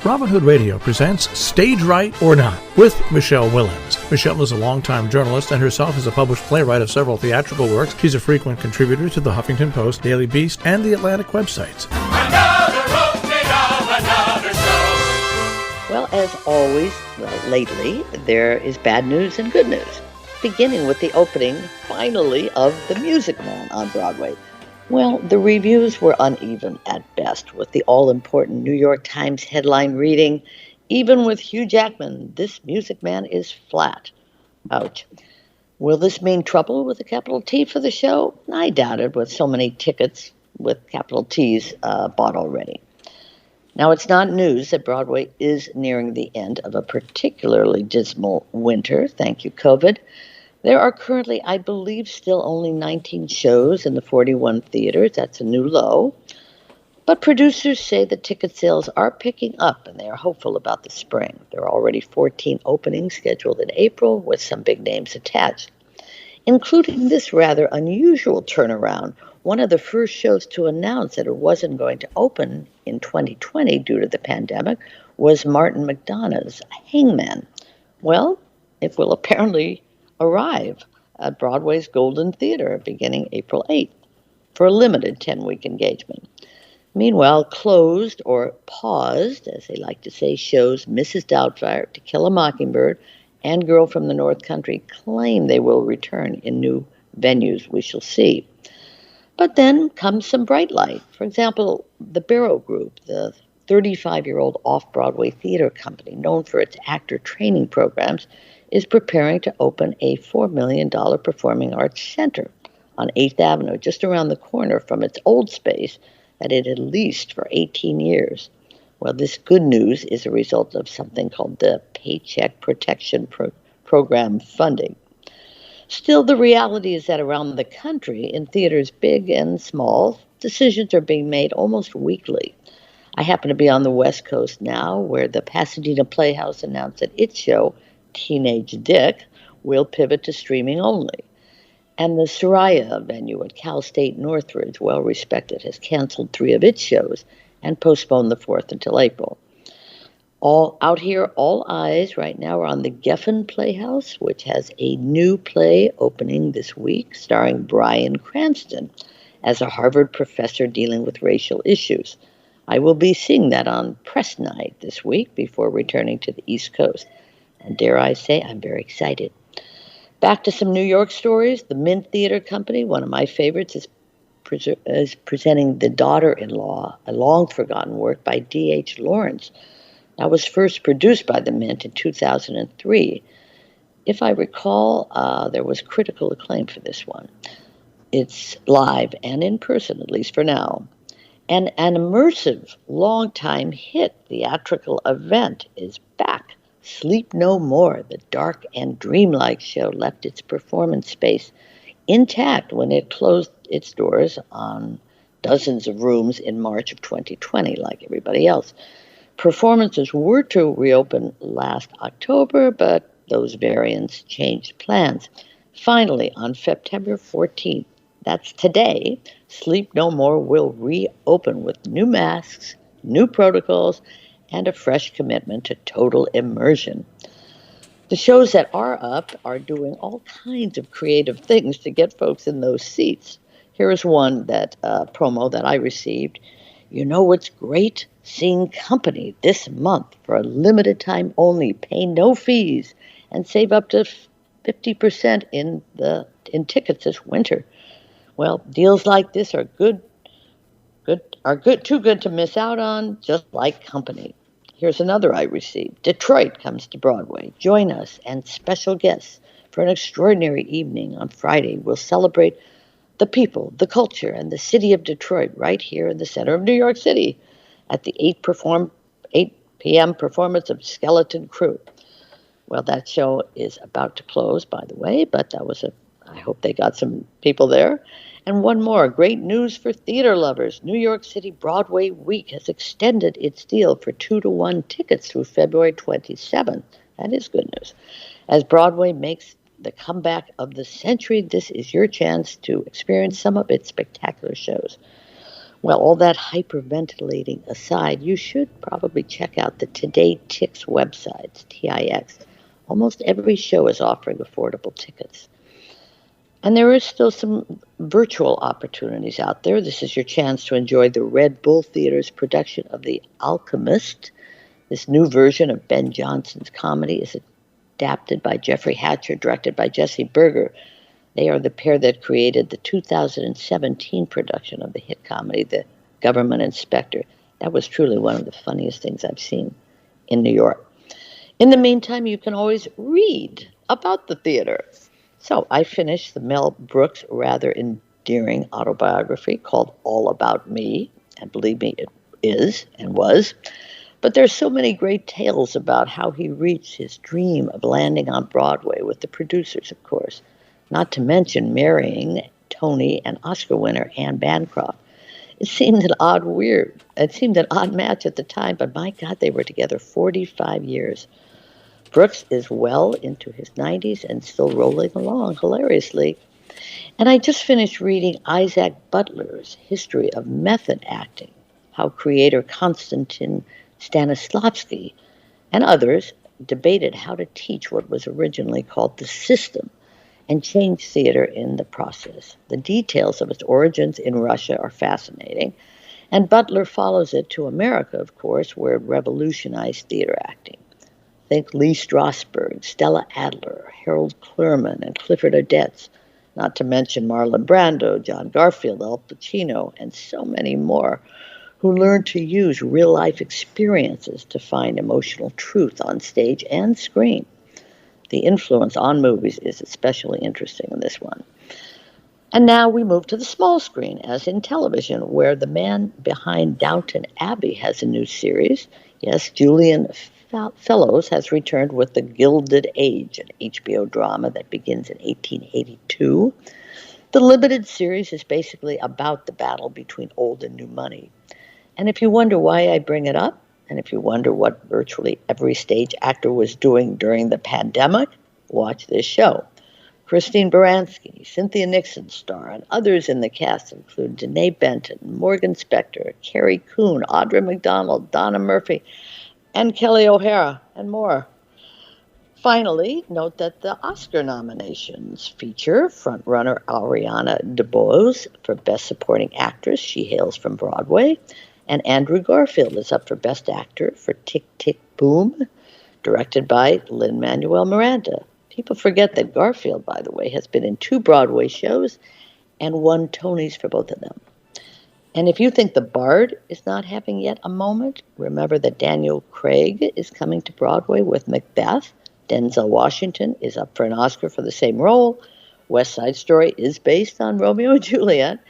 Robin Hood Radio presents Stage Right or Not with Michele Willens. Michele is a longtime journalist and herself is a published playwright of several theatrical works. She's a frequent contributor to the Huffington Post, Daily Beast, and the Atlantic websites. Another opening of another show. Well, as always, lately, there is bad news and good news. Beginning with the opening, finally, of The Music Man on Broadway. Well, the reviews were uneven at best, with the all-important New York Times headline reading, "Even with Hugh Jackman, this Music Man is flat." Ouch. Will this mean trouble with a capital T for the show? I doubt it, with so many tickets with capital T's bought already. Now, it's not news that Broadway is nearing the end of a particularly dismal winter. Thank you, COVID. There are currently, I believe, still only 19 shows in the 41 theaters. That's a new low. But producers say the ticket sales are picking up, and they are hopeful about the spring. There are already 14 openings scheduled in April, with some big names attached, including this rather unusual turnaround. One of the first shows to announce that it wasn't going to open in 2020 due to the pandemic was Martin McDonagh's Hangman. Well, it will apparently arrive at Broadway's Golden Theater beginning April 8th for a limited 10-week engagement. Meanwhile, closed or paused, as they like to say, shows Mrs. Doubtfire, To Kill a Mockingbird, and Girl from the North Country claim they will return in new venues. We shall see. But then comes some bright light. For example, the Barrow Group, the 35-year-old off-Broadway theater company known for its actor training programs, is preparing to open a $4 million performing arts center on 8th Avenue, just around the corner from its old space that it had leased for 18 years. Well, this good news is a result of something called the Paycheck Protection Program funding. Still, the reality is that around the country, in theaters big and small, decisions are being made almost weekly. I happen to be on the West Coast now, where the Pasadena Playhouse announced that its show, Teenage Dick, will pivot to streaming only. And the Soraya venue at Cal State Northridge, well respected, has canceled 3 of its shows and postponed the 4th until April. All out here, all eyes right now are on the Geffen Playhouse, which has a new play opening this week starring Bryan Cranston as a Harvard professor dealing with racial issues. I will be seeing that on press night this week before returning to the East Coast. And dare I say, I'm very excited. Back to some New York stories. The Mint Theater Company, one of my favorites, is presenting The Daughter-in-Law, a long-forgotten work by D.H. Lawrence. That was first produced by the Mint in 2003. If I recall, there was critical acclaim for this one. It's live and in person, at least for now. And an immersive, long-time hit theatrical event is back. Sleep No More, the dark and dreamlike show, left its performance space intact when it closed its doors on dozens of rooms in March of 2020, like everybody else. Performances were to reopen last October, but those variants changed plans. Finally, on September 14th, that's today, Sleep No More will reopen with new masks, new protocols, and a fresh commitment to total immersion. The shows that are up are doing all kinds of creative things to get folks in those seats. Here is one promo that I received. You know what's great? Seeing Company this month for a limited time only. Pay no fees and save up to 50% in tickets this winter. Well, deals like this are too good to miss out on, just like Company. Here's another I received. Detroit comes to Broadway. Join us and special guests for an extraordinary evening on Friday. We'll celebrate the people, the culture, and the city of Detroit right here in the center of New York City at the 8 p.m. performance of Skeleton Crew. Well, that show is about to close, by the way, but I hope they got some people there. And one more, great news for theater lovers. New York City Broadway Week has extended its deal for 2-to-1 tickets through February 27th. That is good news. As Broadway makes the comeback of the century, this is your chance to experience some of its spectacular shows. Well, all that hyperventilating aside, you should probably check out the Today Tix websites, TIX. Almost every show is offering affordable tickets. And there is still some virtual opportunities out there. This is your chance to enjoy the Red Bull Theater's production of The Alchemist. This new version of Ben Jonson's comedy is adapted by Jeffrey Hatcher, directed by Jesse Berger. They are the pair that created the 2017 production of the hit comedy, The Government Inspector. That was truly one of the funniest things I've seen in New York. In the meantime, you can always read about the theater. So I finished the Mel Brooks rather endearing autobiography called All About Me, and believe me, it is and was. But there's so many great tales about how he reached his dream of landing on Broadway with the producers, of course, not to mention marrying Tony and Oscar winner Anne Bancroft. It seemed an odd match at the time, but my God, they were together 45 years. Brooks is well into his 90s and still rolling along hilariously. And I just finished reading Isaac Butler's History of Method Acting, how creator Konstantin Stanislavski and others debated how to teach what was originally called the system and change theater in the process. The details of its origins in Russia are fascinating, and Butler follows it to America, of course, where it revolutionized theater acting. Think Lee Strasberg, Stella Adler, Harold Clurman, and Clifford Odets, not to mention Marlon Brando, John Garfield, Al Pacino, and so many more, who learned to use real-life experiences to find emotional truth on stage and screen. The influence on movies is especially interesting in this one. And now we move to the small screen, as in television, where the man behind Downton Abbey has a new series. Yes, Julian Fellows has returned with The Gilded Age, an HBO drama that begins in 1882. The limited series is basically about the battle between old and new money. And if you wonder why I bring it up, and if you wonder what virtually every stage actor was doing during the pandemic, watch this show. Christine Baranski, Cynthia Nixon star, and others in the cast include Danae Benton, Morgan Spector, Carrie Coon, Audra McDonald, Donna Murphy, and Kelly O'Hara, and more. Finally, note that the Oscar nominations feature frontrunner Ariana DeBose for Best Supporting Actress. She hails from Broadway. And Andrew Garfield is up for Best Actor for Tick, Tick, Boom, directed by Lin-Manuel Miranda. People forget that Garfield, by the way, has been in 2 Broadway shows and won Tonys for both of them. And if you think The Bard is not having yet a moment, remember that Daniel Craig is coming to Broadway with Macbeth. Denzel Washington is up for an Oscar for the same role. West Side Story is based on Romeo and Juliet.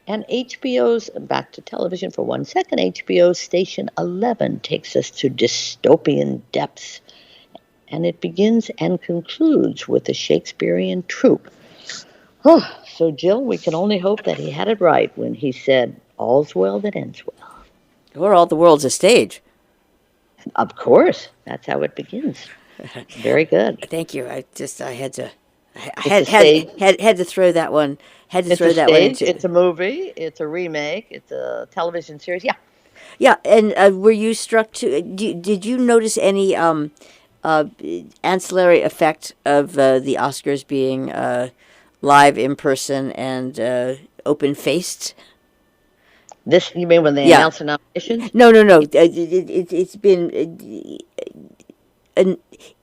And HBO's, back to television for 1 second, HBO's Station 11 takes us to dystopian depths. And it begins and concludes with a Shakespearean troupe. Oh, so, Jill, we can only hope that he had it right when he said, all's well that ends well. Or all the world's a stage. Of course. That's how it begins. Very good. Thank you. I had to throw that one. It's a stage, it's a movie, it's a remake, it's a television series. Yeah. Yeah, and were you struck to? Did you notice any ancillary effect of the Oscars being live in person and open-faced? This, you mean when they announce the nominations? No.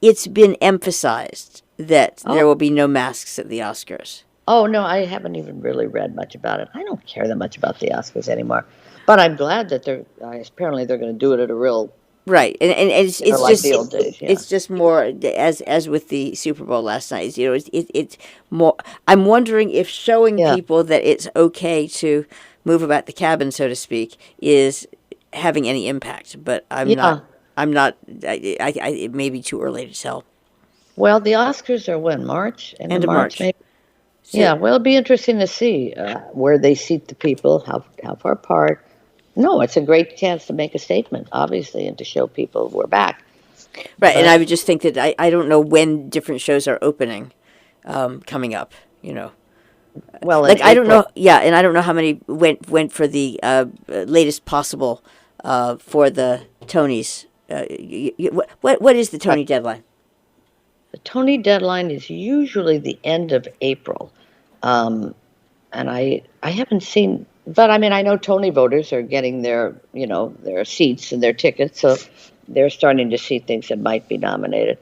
It's been emphasized that there will be no masks at the Oscars. Oh, no, I haven't even really read much about it. I don't care that much about the Oscars anymore. But I'm glad that apparently they're going to do it at a real... Right, and it's like just the old days, yeah. It's just more as with the Super Bowl last night. You know, it's more. I'm wondering if showing people that it's okay to move about the cabin, so to speak, is having any impact. But I'm not. It may be too early to tell. Well, the Oscars are when? March? End of March. Maybe? So, yeah, well, it'll be interesting to see where they seat the people, how far apart. No, it's a great chance to make a statement, obviously, and to show people we're back. Right, and I would just think that I don't know when different shows are opening, coming up, you know. Well, like in I don't April, know, yeah, and I don't know how many went for the latest possible for the Tonys. What is the Tony deadline? the Tony deadline is usually the end of April. Um, and I haven't seen, but I mean, I know Tony voters are getting their, their seats and their tickets, so they're starting to see things that might be nominated.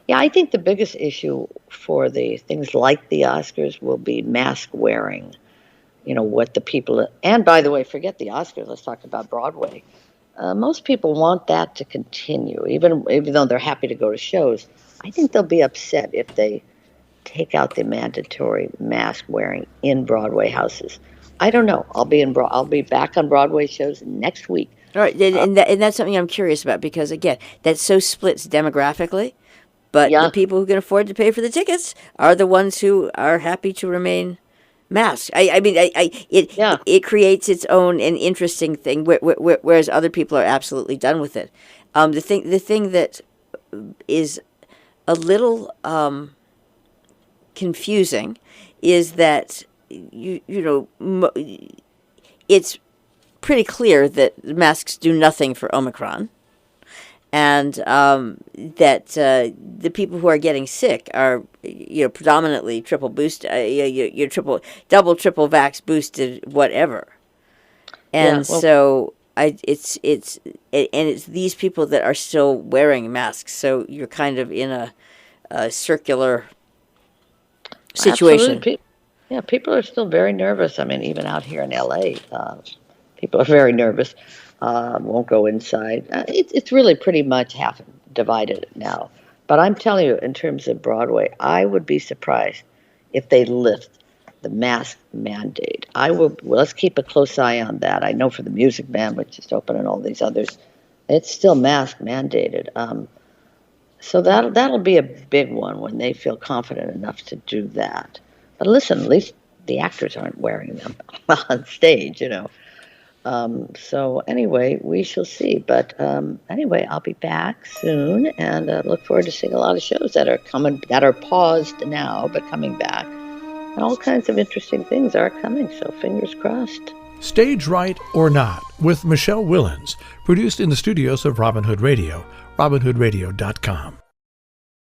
Yeah, I think the biggest issue for the things like the Oscars will be mask wearing. What the people, and by the way, forget the Oscars, let's talk about Broadway. Most people want that to continue, even though they're happy to go to shows. I think they'll be upset if they take out the mandatory mask wearing in Broadway houses. I don't know. I'll be back on Broadway shows next week. All right, and that's something I'm curious about because again, that so splits demographically, but Yeah, the people who can afford to pay for the tickets are the ones who are happy to remain masked. I mean, yeah, it creates its own and interesting thing, whereas other people are absolutely done with it. The thing that is a little confusing is that it's pretty clear that masks do nothing for Omicron, and that the people who are getting sick are predominantly triple boost, triple vax boosted, whatever, and yeah. Well, so it's these people that are still wearing masks. So you're kind of in a circular situation. absolutely. Yeah, people are still very nervous. I mean, even out here in LA, people are very nervous. Won't go inside. It's really pretty much half divided now. But I'm telling you, in terms of Broadway, I would be surprised if they lift the mask mandate. Well, let's keep a close eye on that. I know for the Music Man, which is open, and all these others, it's still mask mandated. So that'll be a big one when they feel confident enough to do that. But listen, at least the actors aren't wearing them on stage. So anyway, we shall see. But anyway, I'll be back soon, and look forward to seeing a lot of shows that are paused now but coming back. And all kinds of interesting things are coming. So fingers crossed. Stage Right or Not with Michele Willens, produced in the studios of Robin Hood Radio, robinhoodradio.com.